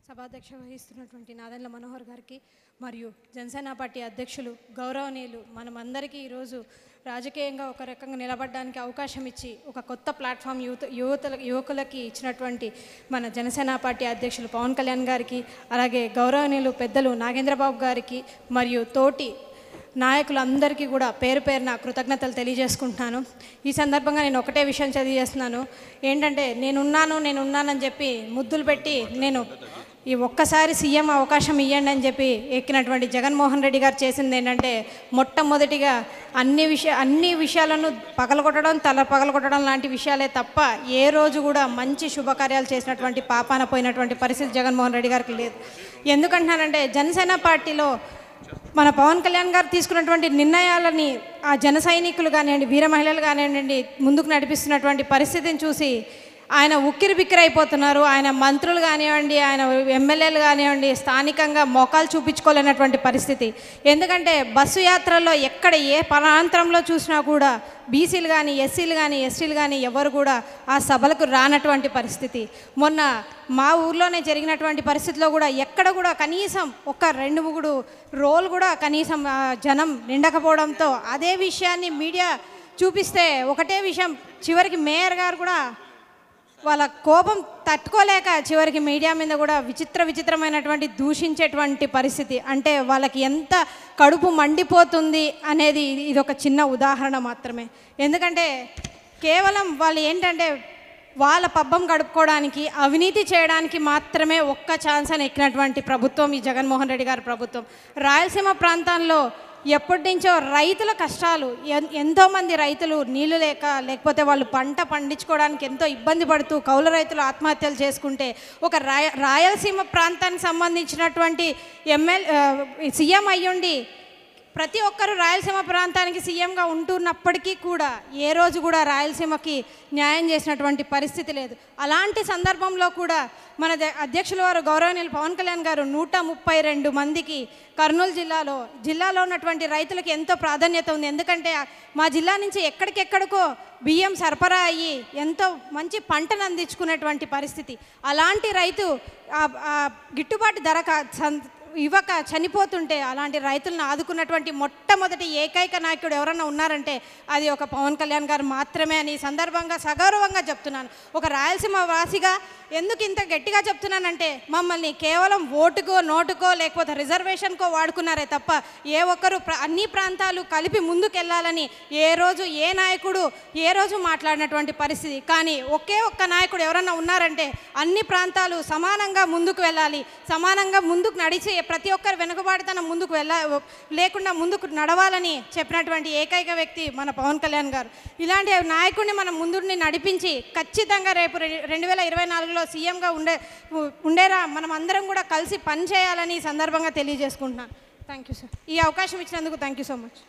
సభాధ్యక్ష వహిస్తున్నటువంటి నాదెండ్ల మనోహర్ గారికి మరియు జనసేన పార్టీ అధ్యక్షులు గౌరవనీయులు మనమందరికీ ఈరోజు రాజకీయంగా ఒక రకంగా నిలబడడానికి అవకాశం ఇచ్చి ఒక కొత్త ప్లాట్ఫామ్ యువకులకి ఇచ్చినటువంటి మన జనసేన పార్టీ అధ్యక్షులు పవన్ కళ్యాణ్ గారికి, అలాగే గౌరవనీయులు పెద్దలు నాగేంద్రబాబు గారికి మరియు తోటి నాయకులందరికీ కూడా పేరు పేరున కృతజ్ఞతలు తెలియజేసుకుంటున్నాను. ఈ సందర్భంగా నేను ఒకటే విషయం తెలియజేస్తున్నాను. ఏంటంటే నేనున్నానని చెప్పి ముద్దులు పెట్టి నేను ఈ ఒక్కసారి సీఎం అవకాశం ఇవ్వండి అని చెప్పి ఎక్కినటువంటి జగన్మోహన్ రెడ్డి గారు చేసింది ఏంటంటే మొట్టమొదటిగా అన్ని విషయాలను తల పగలగొట్టడం లాంటి విషయాలే తప్ప ఏ రోజు కూడా మంచి శుభకార్యాలు చేసినటువంటి పాపాన పోయినటువంటి పరిస్థితి జగన్మోహన్ రెడ్డి గారికి లేదు. ఎందుకంటున్నానంటే జనసేన పార్టీలో మన పవన్ కళ్యాణ్ గారు తీసుకున్నటువంటి నిర్ణయాలని ఆ జన సైనికులు కానివ్వండి, వీర మహిళలు కానివ్వండి ముందుకు నడిపిస్తున్నటువంటి పరిస్థితిని చూసి ఆయన ఉక్కిరి బిక్కిరి అయిపోతున్నారు. ఆయన మంత్రులు కానివ్వండి, ఆయన ఎమ్మెల్యేలు కానివ్వండి స్థానికంగా మోకాలు చూపించుకోలేనటువంటి పరిస్థితి. ఎందుకంటే బస్సు యాత్రల్లో ఎక్కడ ఏ ప్రాంతంలో చూసినా కూడా బీసీలు కానీ, ఎస్సీలు కానీ, ఎస్టీలు కానీ ఎవరు కూడా ఆ సభలకు రానటువంటి పరిస్థితి. మొన్న మా ఊర్లోనే జరిగినటువంటి పరిస్థితిలో కూడా ఎక్కడ కూడా కనీసం ఒక 2-3 రోలు కూడా కనీసం జనం నిండకపోవడంతో అదే విషయాన్ని మీడియా చూపిస్తే ఒకటే విషయం చివరికి మేయర్ గారు కూడా వాళ్ళ కోపం తట్టుకోలేక చివరికి మీడియా మీద కూడా విచిత్రమైనటువంటి దూషించేటువంటి పరిస్థితి. అంటే వాళ్ళకి ఎంత కడుపు మండిపోతుంది అనేది ఇది ఒక చిన్న ఉదాహరణ మాత్రమే. ఎందుకంటే కేవలం వాళ్ళు ఏంటంటే వాళ్ళ పబ్బం గడుపుకోవడానికి, అవినీతి చేయడానికి మాత్రమే ఒక్క ఛాన్స్ అని ఎక్కినటువంటి ప్రభుత్వం ఈ జగన్మోహన్ రెడ్డి గారి ప్రభుత్వం. రాయలసీమ ప్రాంతాల్లో ఎప్పటి నుంచో రైతుల కష్టాలు, ఎంతోమంది రైతులు నీళ్లు లేకపోతే వాళ్ళు పంట పండించుకోవడానికి ఎంతో ఇబ్బంది పడుతూ కౌలు రైతులు ఆత్మహత్యలు చేసుకుంటే ఒక రాయలసీమ ప్రాంతానికి సంబంధించినటువంటి సీఎం అయ్యుండి ప్రతి ఒక్కరూ రాయలసీమ ప్రాంతానికి సీఎంగా ఉంటున్నప్పటికీ కూడా ఏ రోజు కూడా రాయలసీమకి న్యాయం చేసినటువంటి పరిస్థితి లేదు. అలాంటి సందర్భంలో కూడా మన అధ్యక్షుల వారు గౌరవనీయులు పవన్ కళ్యాణ్ గారు 132 మందికి కర్నూలు జిల్లాలో ఉన్నటువంటి రైతులకి ఎంతో ప్రాధాన్యత ఉంది. ఎందుకంటే మా జిల్లా నుంచి ఎక్కడికెక్కడికో బియ్యం సరఫరా అయ్యి ఎంతో మంచి పంటను అందించుకునేటువంటి పరిస్థితి. అలాంటి రైతు గిట్టుబాటు ధర ఇవ్వక చనిపోతుంటే అలాంటి రైతులను ఆదుకున్నటువంటి మొట్టమొదటి ఏకైక నాయకుడు ఎవరన్నా ఉన్నారంటే అది ఒక పవన్ కళ్యాణ్ గారు మాత్రమే అని సందర్భంగా సగౌరవంగా చెప్తున్నాను. ఒక రాయలసీమ వాసిగా ఎందుకు ఇంత గట్టిగా చెప్తున్నానంటే మమ్మల్ని కేవలం ఓటుకో, నోటుకో లేకపోతే రిజర్వేషన్కో వాడుకున్నారే తప్ప ఏ ఒక్కరు అన్ని ప్రాంతాలు కలిపి ముందుకెళ్ళాలని ఏ రోజు ఏ నాయకుడు ఏ రోజు మాట్లాడినటువంటి పరిస్థితి. కానీ ఒకే ఒక్క నాయకుడు ఎవరన్నా ఉన్నారంటే అన్ని ప్రాంతాలు సమానంగా ముందుకు వెళ్ళాలి, సమానంగా ముందుకు నడిచి ప్రతి ఒక్కరు వెనుకబాటుతనం లేకుండా ముందుకు నడవాలని చెప్పినటువంటి ఏకైక వ్యక్తి మన పవన్ కళ్యాణ్ గారు. ఇలాంటి నాయకుడిని మనం ముందుని నడిపించి ఖచ్చితంగా రేపు 2024లో సీఎంగా ఉండేరా మనం అందరం కూడా కలిసి పనిచేయాలని సందర్భంగా తెలియజేసుకుంటున్నాను. Thank you sir. ఈ అవకాశం ఇచ్చినందుకు థ్యాంక్ యూ సో మచ్.